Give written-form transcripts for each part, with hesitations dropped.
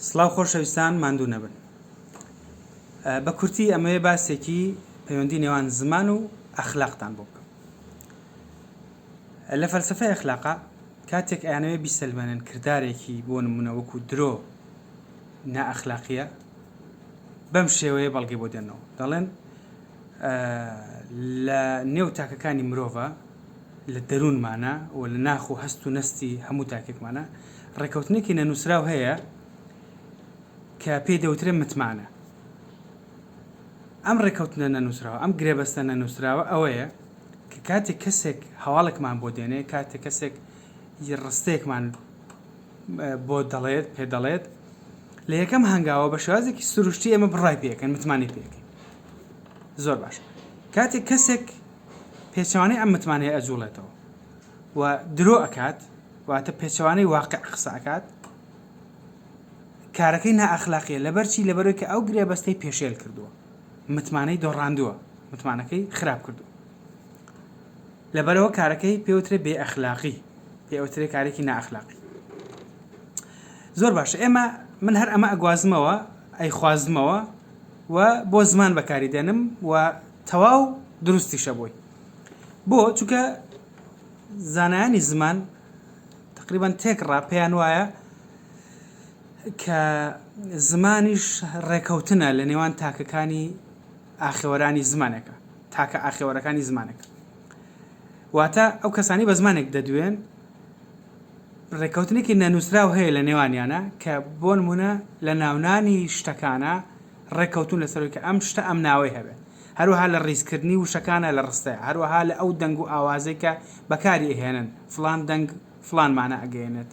سڵاو خۆشەویستان ماندوو نەبن. بە کورتی ئەمەوێ باسێکی پەیوەندی نێوان زمان و ئەخلاقتان بۆ بکەم. لە فەلسەفەی ئەخلاقا کاتێک ئەیانەوێ بیسەلمێنن کردارێکی بۆ نمونە وەکو درۆ نائەخلاقیە، بەم شێوەیە بەڵگەی بۆ دێنەوە. دەڵێن لە نێو تاکەکانی مرۆڤە لە دەروونمانە و لە ناخ و هەست و نەستی هەموو تاکێکمانە ڕێکەوتنێکی نەنووسراو هەیە کە پێی دەوترێ متمانە. ئەم ڕێکەوتنە نەنووسراوە، ئەم گرێبەستە نەنووسراوە ئەوەیە کە کاتێک کەسێک هەواڵێکمان بۆ دێنێ، کاتێک کەسێک ڕستەیەکمان بۆ دەڵێت پێ دەڵێت، لە یەکەم هەنگاوە بە شێوازێکی سروشتی ئێمە بڕای پێەکەن، متمانی پێەکەین. زۆر باش. کاتێک کەسێک پێچەوانەی ئەم متمانەیە ئەجوڵێتەوە و درۆ ئەکات، واتە پێچەوانەی واقع قسە ئەکات، کارەکەی نائەخلاقیە. لەبەرچی؟ لەبەرەوەی کە ئەو گرێبەستەی پێشێل کردووە، متمانەی دۆڕاندووە، متمانەکەی خراپ کردووە. لەبەرەوە کارەکەی پێوترێ بێ ئەخلاقی، پێوترێ کارێکی نائەخلاقی. زۆر باشە. من هەر ئەمە ئەگوازمەوە، ئەیخوازمەوە و بۆ زمان بەکاری دێنم و تەواو دروستیشە بۆی. بۆ چونکە زانایانی زمان تقریباً تێکڕا پێیان وایە کە زمانیش ڕێکەوتنە لە نێوان تاکەکانی ئاخێوەرانی زمانێکە، تاکە ئاخێوەرەکانی زمانێکە. واتە ئەو کەسانی بە زمانێک دەدوێن ڕێکەوتنێکی نەنووسراو هەیە لە نێوانیانە کە بۆ نمونە لە ناونانی شتەکانە ڕێکەوتون لەسەرەوەی کە ئەم شتە ئەم ناوەی هەبێت. هەروەها لە ڕیزکردنی وشەکانە لە ڕستەیە، هەروەها لە ئەو دەنگ و ئاوازەی کە بەکاری ئەهێنن، فڵان دەنگ فڵان مانە ئەگەێنێت.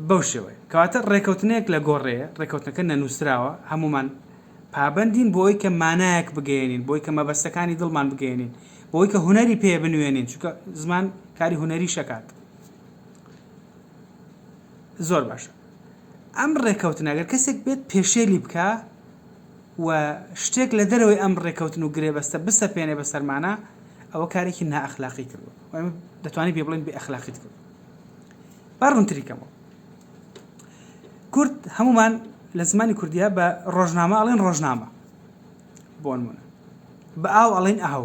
بەو شێوەیە کەواتە ڕێکەوتنێک لە گۆڕەیە، ڕێکەوتنەکە نەنووسراوە، هەمومان پابەندین بۆی کە مانایەک بگەێنین، بۆی کە مەبەستەکانی دڵمان بگەێنین، بۆی کە هونەری پێ بنوێنین، چونکە زمان کاری هونەری شەکات. زۆر باشە. ئەم ڕێکەوتنە ئەگەر کەسێک بێت پێشێلی بکە و شتێک لە دەرەوەی ئەم ڕێکەوتن و گرێبەستە بسەپێنێ بەسەرمانە، ئەوە کارێکی نائەخلاقی کردووە. ئەمە دەتوانین پێ بڵێن بێ ئەخلاقیت کردووە. با ڕوونتریکەمەوە. کورد هەمومان لە زمانی کوردیە بە ڕۆژنامە ئەڵێن ڕۆژنامە، بۆ نمونە. بە ئاو ئەڵێن ئاو.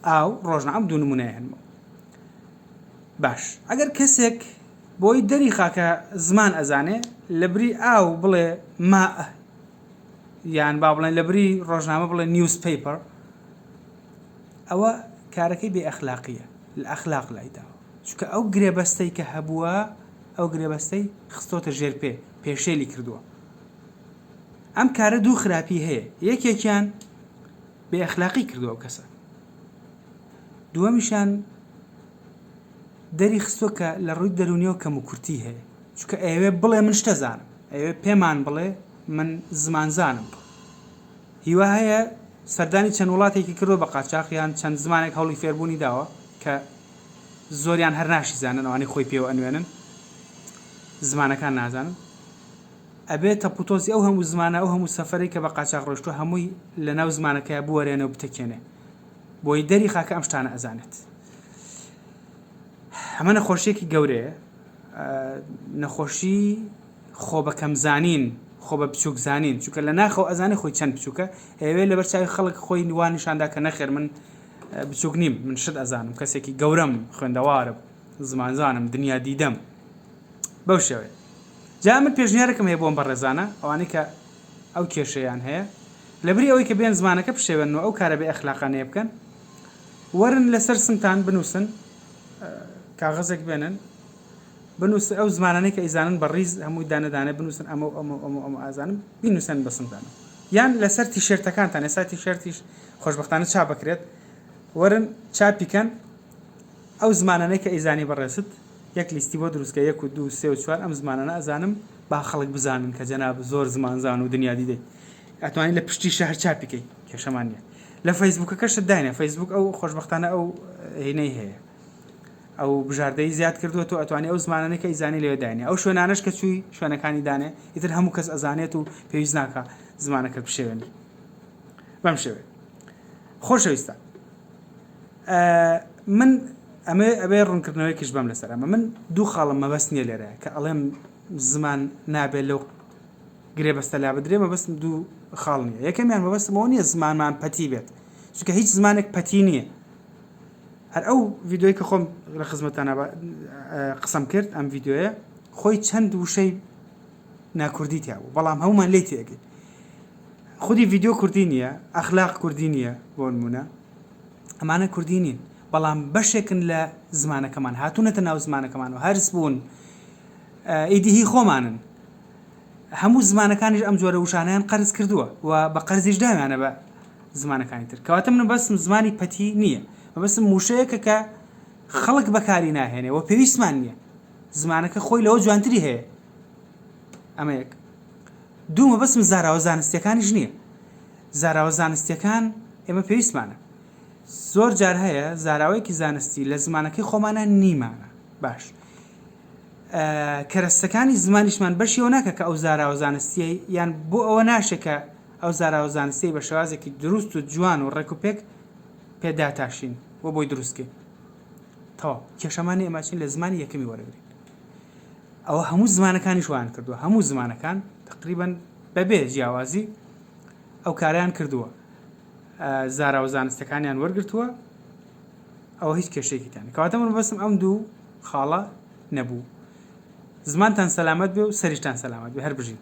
ئاو ڕۆژنامە دوو نمونەیە هەنمەوە. باش. ئەگەر کەسێک بۆی دەری خاکە زمان ئەزانێ، لە بری ئاو بڵێ ماء، یان با بڵێن لە بری ڕۆژنامە بڵێ نیوزپیپەر، ئەوە کارەکەی بێ ئەخلاقیە، لە ئەخلاق لایداوە. چونکە ئەو گرێبەستەی کە هەبووە، ئەو گرێبەستەی خستۆتە ژێر پێشێلی کردووە. ئەم کارە دوو خراپی هەیە. یەکێکیان بێ ئەخلاقی کردووە ئەو کەسە. دووەمیشان دەری خستۆ کە لە ڕووی دەرونیەوە کەم و کورتی هەیە. چونکە ئەوێ بڵێ من شتە زانم، ئەوێ پێمان بڵێ من زمان زانم. هیوا هەیە سەردانی چەند وڵاتێکی کردووە بە قاچاقیان، چەند زمانێک هەوڵی فێربوونی داوە کە زۆریان هەر ناشی زانن، ئەوانەی خۆی پێوە ئەنوێنن، زمانەکان نازانن. ئەبێت تەپوتۆزی ئەو هەموو زمانە، ئەو هەموو سەفەرێک کە بە قاچاق ڕۆیشتووە هەمووی لە ناو زمانەکەیە بوەرێنە و بتەکێنێ، بۆی دەری خاکە ئەم شتانە ئەزانێت. ئەمە نەخۆشیێکی گەورەیە، نەخۆشی خۆ بە کەم زانین، خۆ بە بچووک زانین. چونکە لە ناخەوە ئەزانێ خۆی چەند بچووکە، ئەوێ لەبەر چاوی خەڵک خۆی وانیشاندا کە نەخێر من بچووک نیم، من شت ئەزانم، کەسێکی گەورەم، خوێندەوارم، زمانزانم، دنیا دیدەم. بەو شێوەیە. جا من پێشنیارێکم هەیە بۆم بەڕێزانە، ئەوانەی کە ئەو کێشەیان هەیە، لەبری ئەوەی کە بێن زمانەکە پشێوێنەوە ئەو کارە بێ ئەخلاقانەیە بکەن، وەرن لەسەر سنگتان بنووسن، کاغەزێک بێنن، بنووسن ئەو زمانانەی کە ئیزانن بە ڕیز هەمووی دانەدانە بنووسن، ئەمە ئازانم بینووسن بە سنگتانە. یان لەسەر تیشێرتەکانتان، ئێستا تیشێرتیش خۆشبەختانە چاپ بکرێت، وەرن چاپیکەن ئەو زمانانەی کە ئیزانی بەڕێست، یەک لیستی بۆ دروستکە، 1 و 2 و 3 و 4 ئەم زمانانە ئەزانم، با خەڵک بزانن کە جەناب زۆر زمانزان و دنیا دیدەی. ئەتوانین لە پشتی شەهر چاپیکەی، کێشەمان نییە. لە فەیسبووکەکەشت داینە، فەیسبووک ئەو خۆشبەختانە ئەو هینەی هەیە، ئەو بژاردەی زیاد کردووە، تۆ ئەتوانی ئەو زمانانەی کە ئیزانی لێوە داینێ. ئەو شوێنانەش کە چووی شوێنەکانی دانێ، ئیتر هەموو کەس ئەزانێت و پێویست ناکە زمانەکە بشێوێنی. بەم شێوەیە. خۆشەویستان، من ئەبێ ڕوونکردنەوەیکیش بەم لەسەر ئەمە. من دوو خاڵم مەبەست نییە لێرەیە کە ئەڵێم زمان نابێت لەو گرێبەستە لا بدرێ مەبەستم دوو خاڵ نییە یەکەمیان مەبەستمەوە نییە زمانمان پەتی بێت چونکە هیچ زمانێک پەتی نییە هەر ئەو ڤیدۆی کە خۆم لە خزمەتانە قسەم کرد ئەم ڤیدۆیە خۆی چەند وشەی ناکوردی تیا بوو بەڵام هەمومان لێی تێگەی خودی ڤیدۆ کوردی نییە ئەخلاق کوردی نییە بۆ نمونە ئەمانە کوردی نین بەڵام بەشێکن لە زمانەکەمان هاتوونەتە ناو زمانەکەمان و هەرس بوون ئیدیهی خۆمانن هەموو زمانەکانیش ئەم جۆرە وشانیان قەرز کردووە و بە قەرزیش داویانە بە زمانەکانی تر کەواتە من بەسم زمانی پەتی نییە بەسم وشەیەکە کە خەڵک بەکاری ناهێنێ و پێویستمان نییە زمانەکە خۆی لەوە جوانتری هەیە ئەمە یەک دوومە بەسم زاراوە زانستیەکانیش نییە زاراوە زانستیەکان ئێمە پێویستمانە زۆر جار هەیە زاراوەیەکی زانستی لە زمانەکەی خۆمانە نیمانە باش کەرەستەکانی زمانیشمان بەشیەوە ناکە کە ئەو زاراوە زانستیە یان بۆ ئەوە ناشێکە ئەو زاراوە زانستی بە شێوازێکی دروست و جوان و ڕێک و پێک پێداتاشین بۆ بۆی دروستکە تەواو کێشەمانی ئێماچین لە زمانی یەکەمی وەرەگرین ئەوە هەموو زمانەکانی شوان کردووە هەموو زمانەکان تقریباً بەبێ جیاوازی ئەو کاریان کردووە زاراوە زانستەکانیان وەرگرتووە ئەوە هیچ کێشەیەکیتان کەواتە من بەسم ئەم دوو خاڵە نەبوو زمانتان سەلامەت بێ و سەریشتان سەلامەت بێ هەر بژین